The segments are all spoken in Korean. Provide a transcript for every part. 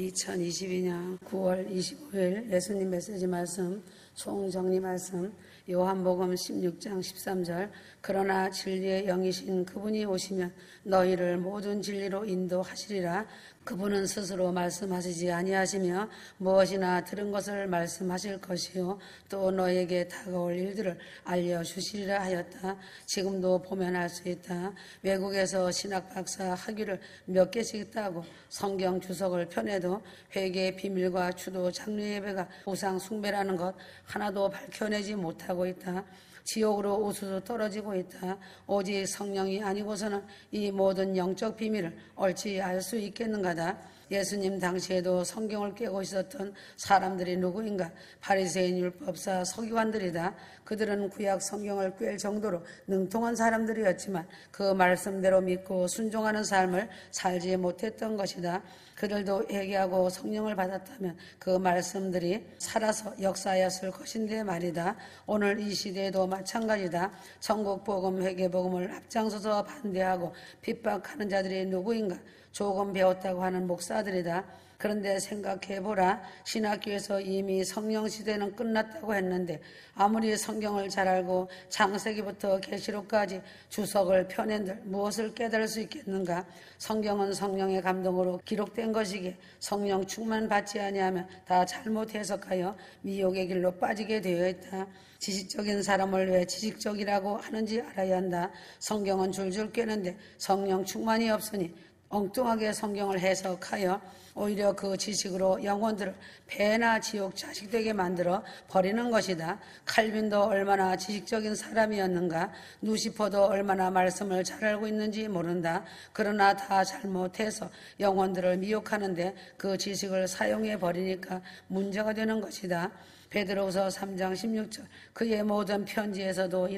2022년 9월 25일 예수님 메시지 말씀, 총정리 말씀, 요한복음 16장 13절. 그러나 진리의 영이신 그분이 오시면 너희를 모든 진리로 인도하시리라. 그분은 스스로 말씀하시지 아니하시며 무엇이나 들은 것을 말씀하실 것이요 또 너에게 다가올 일들을 알려주시리라 하였다. 지금도 보면 알 수 있다. 외국에서 신학박사 학위를 몇 개씩 따고 성경 주석을 펴내도 회개의 비밀과 주도 장로 예배가 우상 숭배라는 것 하나도 밝혀내지 못하고 있다. 지옥으로 우수수 떨어지고 있다. 오직 성령이 아니고서는 이 모든 영적 비밀을 옳지 알 수 있겠는가다. 예수님 당시에도 성경을 깨고 있었던 사람들이 누구인가? 바리새인 율법사 서기관들이다. 그들은 구약 성경을 꿰 정도로 능통한 사람들이었지만 그 말씀대로 믿고 순종하는 삶을 살지 못했던 것이다. 그들도 회개하고 성령을 받았다면 그 말씀들이 살아서 역사하였을 것인데 말이다. 오늘 이 시대에도 마찬가지다. 천국복음, 회개복음을 앞장서서 반대하고 핍박하는 자들이 누구인가? 조금 배웠다고 하는 목사들이다. 그런데 생각해보라. 신학교에서 이미 성령 시대는 끝났다고 했는데 아무리 성경을 잘 알고 창세기부터 계시록까지 주석을 펴낸들 무엇을 깨달을 수 있겠는가? 성경은 성령의 감동으로 기록된 것이기에 성령 충만 받지 아니하면 다 잘못 해석하여 미혹의 길로 빠지게 되어 있다. 지식적인 사람을 왜 지식적이라고 하는지 알아야 한다. 성경은 줄줄 꿰는데 성령 충만이 없으니 엉뚱하게 성경을 해석하여 오히려 그 지식으로 영혼들을 배나 지옥 자식되게 만들어 버리는 것이다. 칼빈도 얼마나 지식적인 사람이었는가? 누시퍼도 얼마나 말씀을 잘 알고 있는지 모른다. 그러나 다 잘못해서 영혼들을 미혹하는데 그 지식을 사용해 버리니까 문제가 되는 것이다. 베드로후서 3장 16절. 그의 모든 편지에서도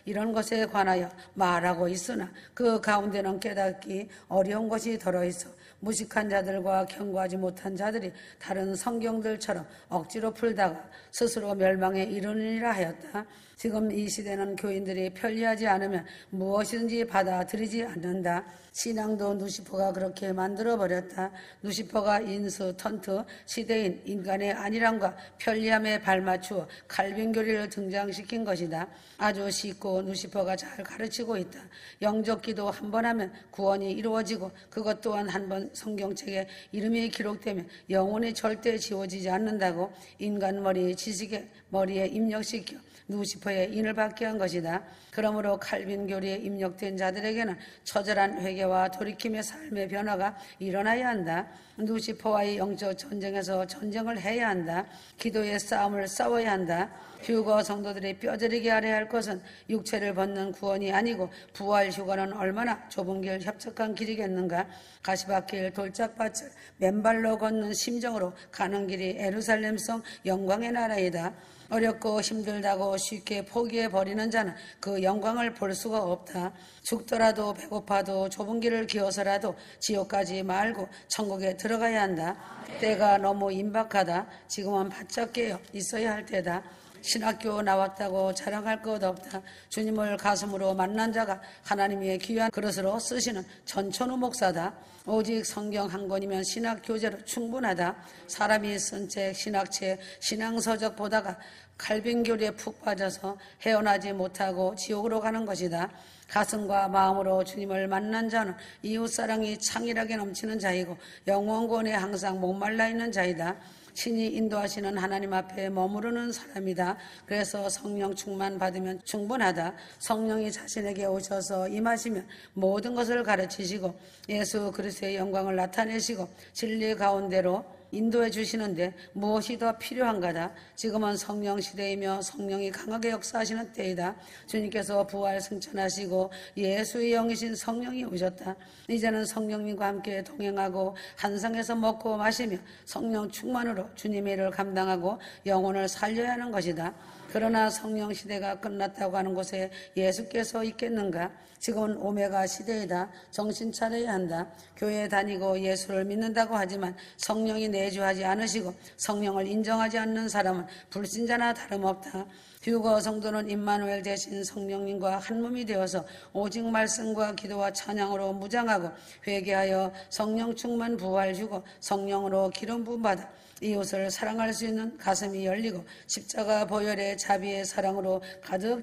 이런 것에 관하여 말하고 있으나 그 가운데는 깨닫기 어려운 것이 들어있어 무식한 자들과 경고하지 못한 자들이 다른 성경들처럼 억지로 풀다가 스스로 멸망에 이르느니라 하였다. 지금 이 시대는 교인들이 편리하지 않으면 무엇이든지 받아들이지 않는다. 신앙도 누시퍼가 그렇게 만들어버렸다. 누시퍼가 인수, 턴트, 시대인 인간의 안일함과 편리함에 발맞추어 칼빈교리를 등장시킨 것이다. 아주 쉽고 누시퍼가 잘 가르치고 있다. 영적 기도 한 번 하면 구원이 이루어지고 그것 또한 한 번 성경책에 이름이 기록되면 영혼이 절대 지워지지 않는다고 인간 머리, 지식의 머리에 입력시켜 누시퍼에 인을 받게 한 것이다. 그러므로 칼빈 교리에 입력된 자들에게는 처절한 회개와 돌이킴의 삶의 변화가 일어나야 한다. 누시퍼와의 영적 전쟁에서 전쟁을 해야 한다. 기도의 싸움을 싸워야 한다. 휴거 성도들이 뼈저리게 알아야 할 것은 육체를 벗는 구원이 아니고 부활 휴거는 얼마나 좁은 길 협착한 길이겠는가. 가시밭길 돌짝밭을 맨발로 걷는 심정으로 가는 길이 예루살렘성 영광의 나라이다. 어렵고 힘들다고 쉽게 포기해버리는 자는 그 영광을 볼 수가 없다. 죽더라도 배고파도 좁은 길을 기어서라도 지옥까지 말고 천국에 들어가야 한다. 때가 너무 임박하다. 지금은 바짝 깨어 있어야 할 때다. 신학교 나왔다고 자랑할 것 없다. 주님을 가슴으로 만난 자가 하나님의 귀한 그릇으로 쓰시는 전천후 목사다. 오직 성경 한 권이면 신학 교재로 충분하다. 사람이 쓴 책, 신학책, 신앙서적 보다가 칼빈 교리에 푹 빠져서 헤어나지 못하고 지옥으로 가는 것이다. 가슴과 마음으로 주님을 만난 자는 이웃사랑이 창일하게 넘치는 자이고 영원권에 항상 목말라 있는 자이다. 신이 인도하시는 하나님 앞에 머무르는 사람이다. 그래서 성령 충만 받으면 충분하다. 성령이 자신에게 오셔서 임하시면 모든 것을 가르치시고 예수 그리스도의 영광을 나타내시고 진리 가운데로 인도해 주시는데 무엇이 더 필요한가다. 지금은 성령 시대이며 성령이 강하게 역사하시는 때이다. 주님께서 부활 승천하시고 예수의 영이신 성령이 오셨다. 이제는 성령님과 함께 동행하고 한상에서 먹고 마시며 성령 충만으로 주님의 일을 감당하고 영혼을 살려야 하는 것이다. 그러나 성령 시대가 끝났다고 하는 곳에 예수께서 있겠는가? 지금은 오메가 시대이다. 정신 차려야 한다. 교회에 다니고 예수를 믿는다고 하지만 성령이 내주하지 않으시고 성령을 인정하지 않는 사람은 불신자나 다름없다. 휴거 성도는 임마누엘 대신 성령님과 한 몸이 되어서 오직 말씀과 기도와 찬양으로 무장하고 회개하여 성령 충만 부활 주고 성령으로 기름 부음 받아 이웃을 사랑할 수 있는 가슴이 열리고 십자가 보혈의 자비의 사랑으로 가득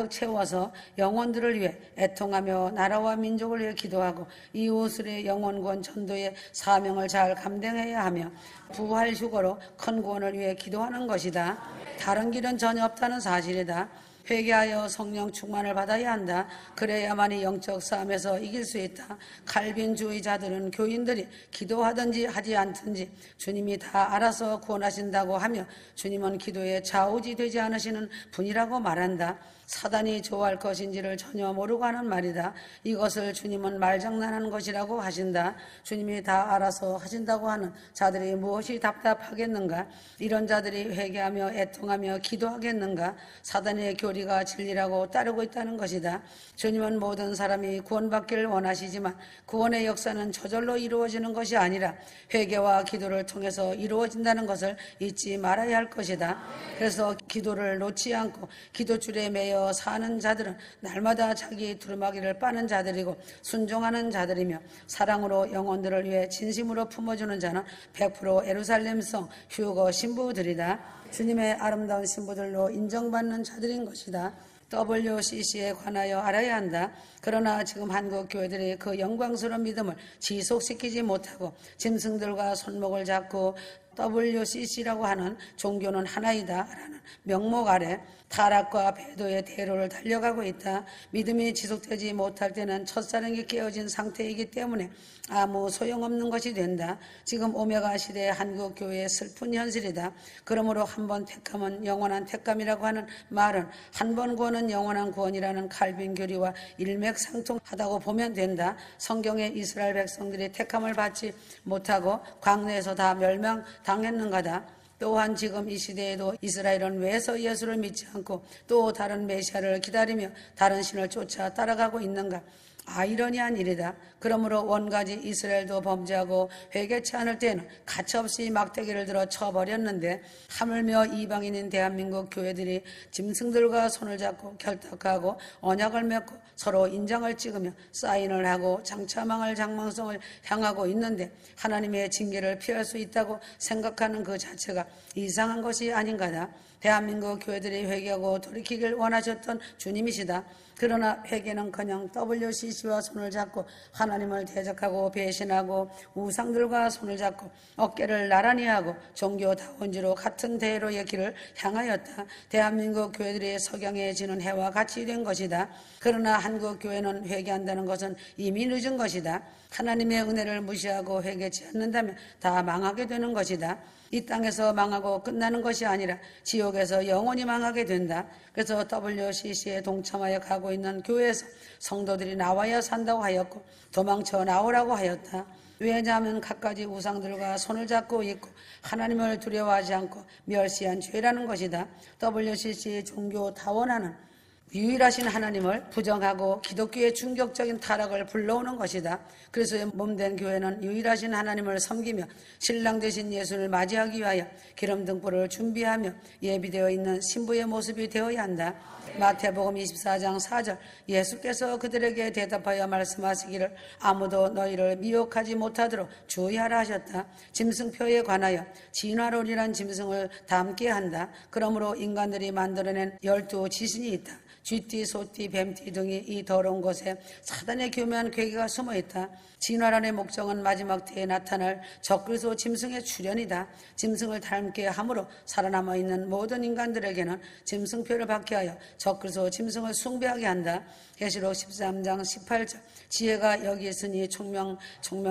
채워서 영혼들을 위해 애통하며 나라와 민족을 위해 기도하고 이웃의 영혼권 전도의 사명을 잘 감당해야 하며 부활 휴거로 큰 구원을 위해 기도하는 것이다. 다른 길은 전혀 없다는 사실이다. 회개하여 성령 충만을 받아야 한다. 그래야만이 영적 싸움에서 이길 수 있다. 칼빈주의자들은 교인들이 기도하든지 하지 않든지 주님이 다 알아서 구원하신다고 하며 주님은 기도에 좌우지되지 않으시는 분이라고 말한다. 사단이 좋아할 것인지를 전혀 모르고 하는 말이다. 이것을 주님은 말장난하는 것이라고 하신다. 주님이 다 알아서 하신다고 하는 자들이 무엇이 답답하겠는가? 이런 자들이 회개하며 애통하며 기도하겠는가? 사단의 교리가 진리라고 따르고 있다는 것이다. 주님은 모든 사람이 구원받기를 원하시지만 구원의 역사는 저절로 이루어지는 것이 아니라 회개와 기도를 통해서 이루어진다는 것을 잊지 말아야 할 것이다. 그래서 기도를 놓지 않고 기도줄에 매여 사는 자들은 날마다 자기 두루마기를 빠는 자들이고 순종하는 자들이며 사랑으로 영혼들을 위해 진심으로 품어주는 자는 100% 예루살렘성 휴거 신부들이다. 주님의 아름다운 신부들로 인정받는 자들인 것이다. WCC에 관하여 알아야 한다. 그러나 지금 한국 교회들이 그 영광스러운 믿음을 지속시키지 못하고 짐승들과 손목을 잡고 WCC라고 하는 종교는 하나이다 라는 명목 아래 타락과 배도의 대로를 달려가고 있다. 믿음이 지속되지 못할 때는 첫사랑이 깨어진 상태이기 때문에 아무 소용없는 것이 된다. 지금 오메가 시대의 한국 교회의 슬픈 현실이다. 그러므로 한 번 택함은 영원한 택감이라고 하는 말은 한 번 구원은 영원한 구원이라는 칼빈 교리와 일맥상통하다고 보면 된다. 성경의 이스라엘 백성들이 택함을 받지 못하고 광야에서 다 멸망당했는가다. 또한 지금 이 시대에도 이스라엘은 왜서 예수를 믿지 않고 또 다른 메시아를 기다리며 다른 신을 쫓아 따라가고 있는가? 아이러니한 일이다. 그러므로 원가지 이스라엘도 범죄하고 회개치 않을 때는 가차없이 막대기를 들어 쳐버렸는데 하물며 이방인인 대한민국 교회들이 짐승들과 손을 잡고 결탁하고 언약을 맺고 서로 인장을 찍으며 사인을 하고 장차망할 장망성을 향하고 있는데 하나님의 징계를 피할 수 있다고 생각하는 그 자체가 이상한 것이 아닌가다. 대한민국 교회들이 회개하고 돌이키길 원하셨던 주님이시다. 그러나 회개는커녕 WCC와 손을 잡고 하나님을 대적하고 배신하고 우상들과 손을 잡고 어깨를 나란히 하고 종교다원지로 같은 대로의 길을 향하였다. 대한민국 교회들이 석양해지는 해와 같이 된 것이다. 그러나 한국 교회는 회개한다는 것은 이미 늦은 것이다. 하나님의 은혜를 무시하고 회개치 않는다면 다 망하게 되는 것이다. 이 땅에서 망하고 끝나는 것이 아니라 지옥에서 영원히 망하게 된다. 그래서 WCC에 동참하여 가고 있는 교회에서 성도들이 나와야 산다고 하였고 도망쳐 나오라고 하였다. 왜냐하면 갖가지 우상들과 손을 잡고 있고 하나님을 두려워하지 않고 멸시한 죄라는 것이다. WCC 종교 다원화는 유일하신 하나님을 부정하고 기독교의 충격적인 타락을 불러오는 것이다. 그래서 몸된 교회는 유일하신 하나님을 섬기며 신랑 되신 예수를 맞이하기 위하여 기름 등불을 준비하며 예비되어 있는 신부의 모습이 되어야 한다. 마태복음 24장 4절 예수께서 그들에게 대답하여 말씀하시기를 아무도 너희를 미혹하지 못하도록 주의하라 하셨다. 짐승표에 관하여 진화론이란 짐승을 닮게 한다. 그러므로 인간들이 만들어낸 12지신이 있다. 쥐띠, 소띠, 뱀띠 등이 이 더러운 곳에 사단의 교묘한 괴계가 숨어있다. 진화론의 목적은 마지막 때에 나타날 적그리스도 짐승의 출현이다. 짐승을 닮게 함으로 살아남아있는 모든 인간들에게는 짐승표를 받게 하여 적그리스도 짐승을 숭배하게 한다. 계시록 13장 18절 지혜가 여기 있으니 총명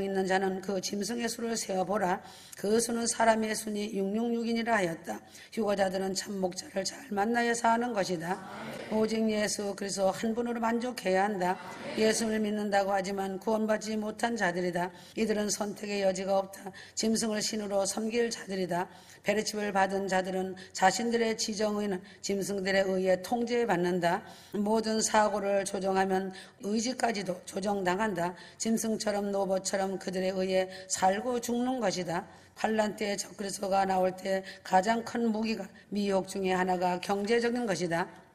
있는 자는 그 짐승의 수를 세어보라. 그 수는 사람의 수니 666이니라 하였다. 휴거자들은 참 목자를 잘 만나야 사는 것이다. 오직 오직 예수 그리스도 한 분으로 만족해야 한다. 예수를 믿는다고 하지만 구원받지 못한 자들이다. 이들은 선택의 여지가 없다. 짐승을 신으로 섬길 자들이다. 베르칩을 받은 자들은 자신들의 지정의는 짐승들에 의해 통제받는다. 모든 사고를 조정하면 의지까지도 조정당한다. 짐승처럼 로봇처럼 그들에 의해 살고 죽는 것이다. 환란 때에 적그리스도가 나올 때 가장 큰 무기가 미혹 중에 하나가 경제적인 것이다.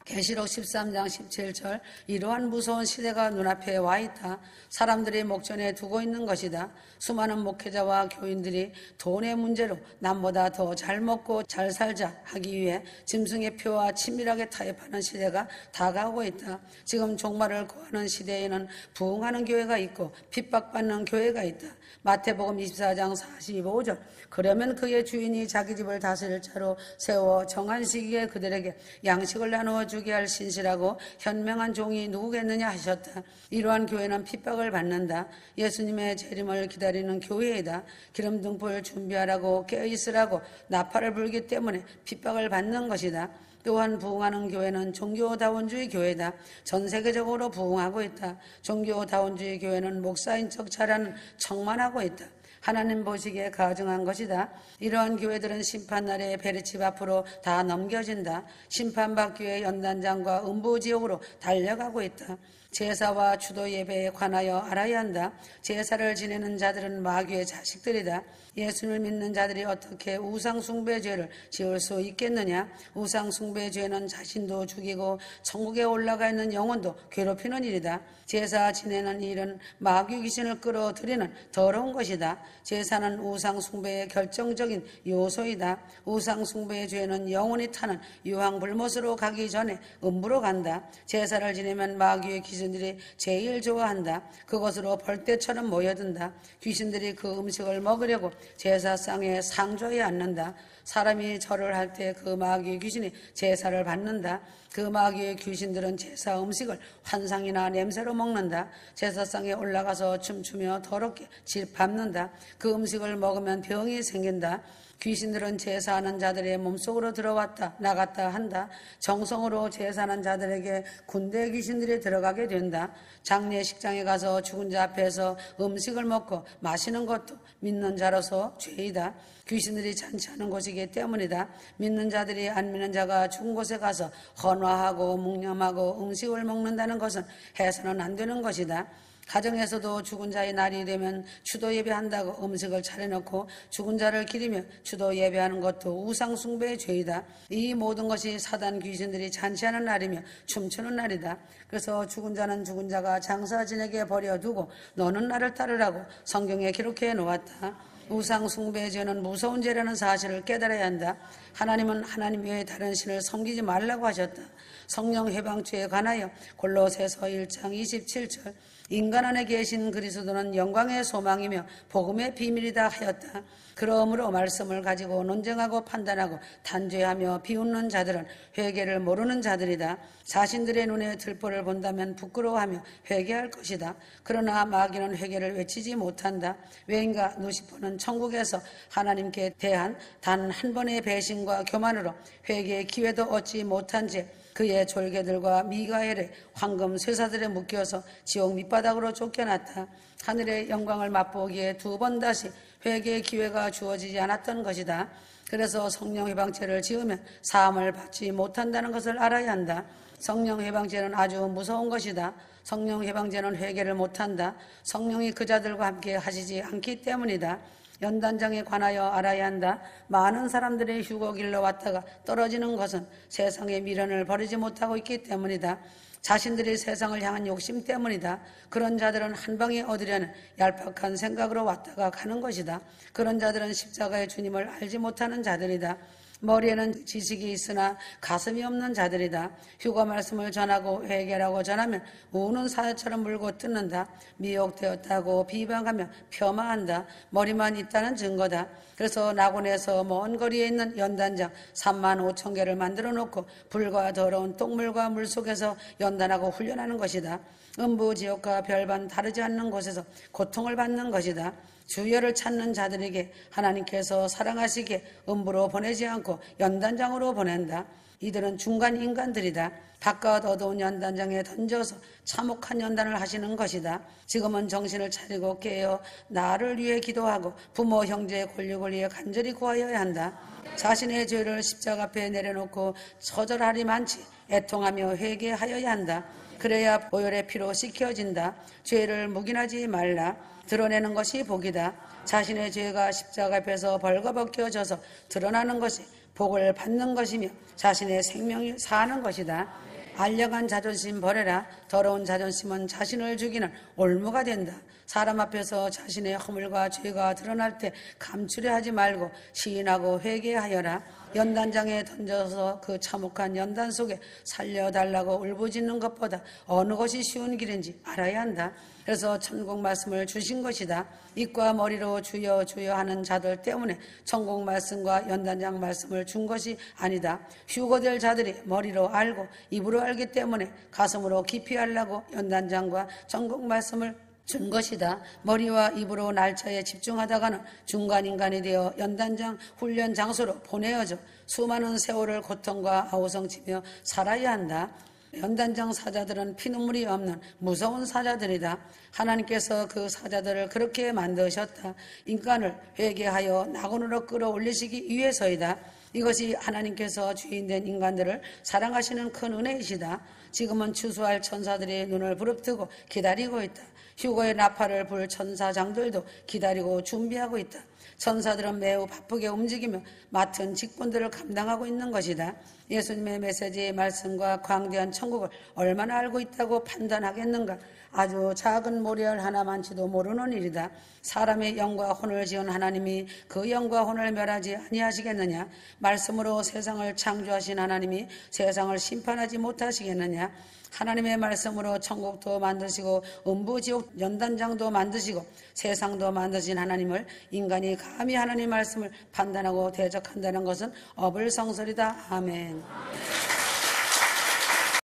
계시록 13장 17절 이러한 무서운 시대가 눈앞에 와 있다. 사람들이 목전에 두고 있는 것이다. 수많은 목회자와 교인들이 돈의 문제로 남보다 더 잘 먹고 잘 살자 하기 위해 짐승의 표와 치밀하게 타협하는 시대가 다가오고 있다. 지금 종말을 구하는 시대에는 부흥하는 교회가 있고 핍박받는 교회가 있다. 마태복음 24장 45절 그러면 그의 주인이 자기 집을 다스릴 자로 세워 정한 시기에 그들에게 양식을 나누어 주게 할 신실하고 현명한 종이 누구겠느냐 하셨다. 이러한 교회는 핍박을 받는다. 예수님의 재림을 기다리는 교회이다. 기름등불 준비하라고 깨어있으라고 나팔을 불기 때문에 핍박을 받는 것이다. 또한 부흥하는 교회는 종교다원주의 교회다. 전 세계적으로 부흥하고 있다. 종교다원주의 교회는 목사인 척 잘하는 척만 하고 있다. 하나님 보시기에 가증한 것이다. 이러한 교회들은 심판날에 베르칩 앞으로 다 넘겨진다. 심판받기 위해 연단장과 음부지옥으로 달려가고 있다. 제사와 추도 예배에 관하여 알아야 한다. 제사를 지내는 자들은 마귀의 자식들이다. 예수를 믿는 자들이 어떻게 우상숭배 죄를 지을 수 있겠느냐? 우상숭배 죄는 자신도 죽이고 천국에 올라가 있는 영혼도 괴롭히는 일이다. 제사 지내는 일은 마귀 귀신을 끌어들이는 더러운 것이다. 제사는 우상숭배의 결정적인 요소이다. 우상숭배의 죄는 영혼이 타는 유황불못으로 가기 전에 음부로 간다. 제사를 지내면 마귀의 귀신들이 제일 좋아한다. 그것으로 벌떼처럼 모여든다. 귀신들이 그 음식을 먹으려고 제사상에 상조에 앉는다. 사람이 절을 할 때 그 마귀의 귀신이 제사를 받는다. 그 마귀의 귀신들은 제사 음식을 환상이나 냄새로 먹는다. 제사상에 올라가서 춤추며 더럽게 밟는다. 그 음식을 먹으면 병이 생긴다. 귀신들은 제사하는 자들의 몸속으로 들어왔다 나갔다 한다. 정성으로 제사하는 자들에게 군대 귀신들이 들어가게 된다. 장례식장에 가서 죽은 자 앞에서 음식을 먹고 마시는 것도 믿는 자로서 죄이다. 귀신들이 잔치하는 곳이기 때문이다. 믿는 자들이 안 믿는 자가 죽은 곳에 가서 헌화하고 묵념하고 음식을 먹는다는 것은 해서는 안 되는 것이다. 가정에서도 죽은 자의 날이 되면 추도 예배한다고 음식을 차려놓고 죽은 자를 기리며 추도 예배하는 것도 우상숭배의 죄이다. 이 모든 것이 사단 귀신들이 잔치하는 날이며 춤추는 날이다. 그래서 죽은 자는 죽은 자가 장사 지내게 버려두고 너는 나를 따르라고 성경에 기록해 놓았다. 우상숭배의 죄는 무서운 죄라는 사실을 깨달아야 한다. 하나님은 하나님 외에 다른 신을 섬기지 말라고 하셨다. 성령 해방죄에 관하여 골로새서 1장 27절 인간 안에 계신 그리스도는 영광의 소망이며 복음의 비밀이다 하였다. 그러므로 말씀을 가지고 논쟁하고 판단하고 단죄하며 비웃는 자들은 회개를 모르는 자들이다. 자신들의 눈에 들보를 본다면 부끄러워하며 회개할 것이다. 그러나 마귀는 회개를 외치지 못한다. 왜인가? 누시퍼는 천국에서 하나님께 대한 단 한 번의 배신과 교만으로 회개의 기회도 얻지 못한 채 그의 졸개들과 미가엘의 황금 쇠사들에 묶여서 지옥 밑바닥으로 쫓겨났다. 하늘의 영광을 맛보기에 두 번 다시 회개의 기회가 주어지지 않았던 것이다. 그래서 성령 해방죄를 지으면 사함을 받지 못한다는 것을 알아야 한다. 성령 해방죄는 아주 무서운 것이다. 성령 해방죄는 회개를 못한다. 성령이 그 자들과 함께 하시지 않기 때문이다. 연단장에 관하여 알아야 한다. 많은 사람들의 휴거길로 왔다가 떨어지는 것은 세상의 미련을 버리지 못하고 있기 때문이다. 자신들이 세상을 향한 욕심 때문이다. 그런 자들은 한 방에 얻으려는 얄팍한 생각으로 왔다가 가는 것이다. 그런 자들은 십자가의 주님을 알지 못하는 자들이다. 머리에는 지식이 있으나 가슴이 없는 자들이다. 휴거 말씀을 전하고 회개라고 전하면 우는 사자처럼 물고 뜯는다. 미혹되었다고 비방하며 폄하한다. 머리만 있다는 증거다. 그래서 낙원에서 먼 거리에 있는 연단장 3만 5천 개를 만들어 놓고 불과 더러운 똥물과 물속에서 연단하고 훈련하는 것이다. 음부 지옥과 별반 다르지 않는 곳에서 고통을 받는 것이다. 주여를 찾는 자들에게 하나님께서 사랑하시기에 음부로 보내지 않고 연단장으로 보낸다. 이들은 중간 인간들이다. 바깥 어두운 연단장에 던져서 참혹한 연단을 하시는 것이다. 지금은 정신을 차리고 깨어 나를 위해 기도하고 부모 형제의 권력을 위해 간절히 구하여야 한다. 자신의 죄를 십자가 앞에 내려놓고 처절하리만치 애통하며 회개하여야 한다. 그래야 보혈의 피로 씻겨진다. 죄를 묵인하지 말라. 드러내는 것이 복이다. 자신의 죄가 십자가 앞에서 벌거벗겨져서 드러나는 것이 복을 받는 것이며 자신의 생명이 사는 것이다. 알량한 자존심 버려라. 더러운 자존심은 자신을 죽이는 올무가 된다. 사람 앞에서 자신의 허물과 죄가 드러날 때 감추려 하지 말고 시인하고 회개하여라. 연단장에 던져서 그 참혹한 연단 속에 살려달라고 울부짖는 것보다 어느 것이 쉬운 길인지 알아야 한다. 그래서 천국 말씀을 주신 것이다. 입과 머리로 주여 주여 하는 자들 때문에 천국 말씀과 연단장 말씀을 준 것이 아니다. 휴거될 자들이 머리로 알고 입으로 알기 때문에 가슴으로 깊이 알라고 연단장과 천국 말씀을 준 것이다. 머리와 입으로 날짜에 집중하다가는 중간인간이 되어 연단장 훈련 장소로 보내어져 수많은 세월을 고통과 아우성치며 살아야 한다. 연단장 사자들은 피눈물이 없는 무서운 사자들이다. 하나님께서 그 사자들을 그렇게 만드셨다. 인간을 회개하여 낙원으로 끌어올리시기 위해서이다. 이것이 하나님께서 주인된 인간들을 사랑하시는 큰 은혜이시다. 지금은 추수할 천사들이 눈을 부릅뜨고 기다리고 있다. 휴거의 나팔을 불 천사장들도 기다리고 준비하고 있다. 천사들은 매우 바쁘게 움직이며 맡은 직분들을 감당하고 있는 것이다. 예수님의 메시지의 말씀과 광대한 천국을 얼마나 알고 있다고 판단하겠는가? 아주 작은 모래알 하나만치도 모르는 일이다. 사람의 영과 혼을 지은 하나님이 그 영과 혼을 멸하지 아니하시겠느냐? 말씀으로 세상을 창조하신 하나님이 세상을 심판하지 못하시겠느냐? 하나님의 말씀으로 천국도 만드시고 음부지옥 연단장도 만드시고 세상도 만드신 하나님을 인간이 감히 하나님의 말씀을 판단하고 대적한다는 것은 어불성설이다. 아멘.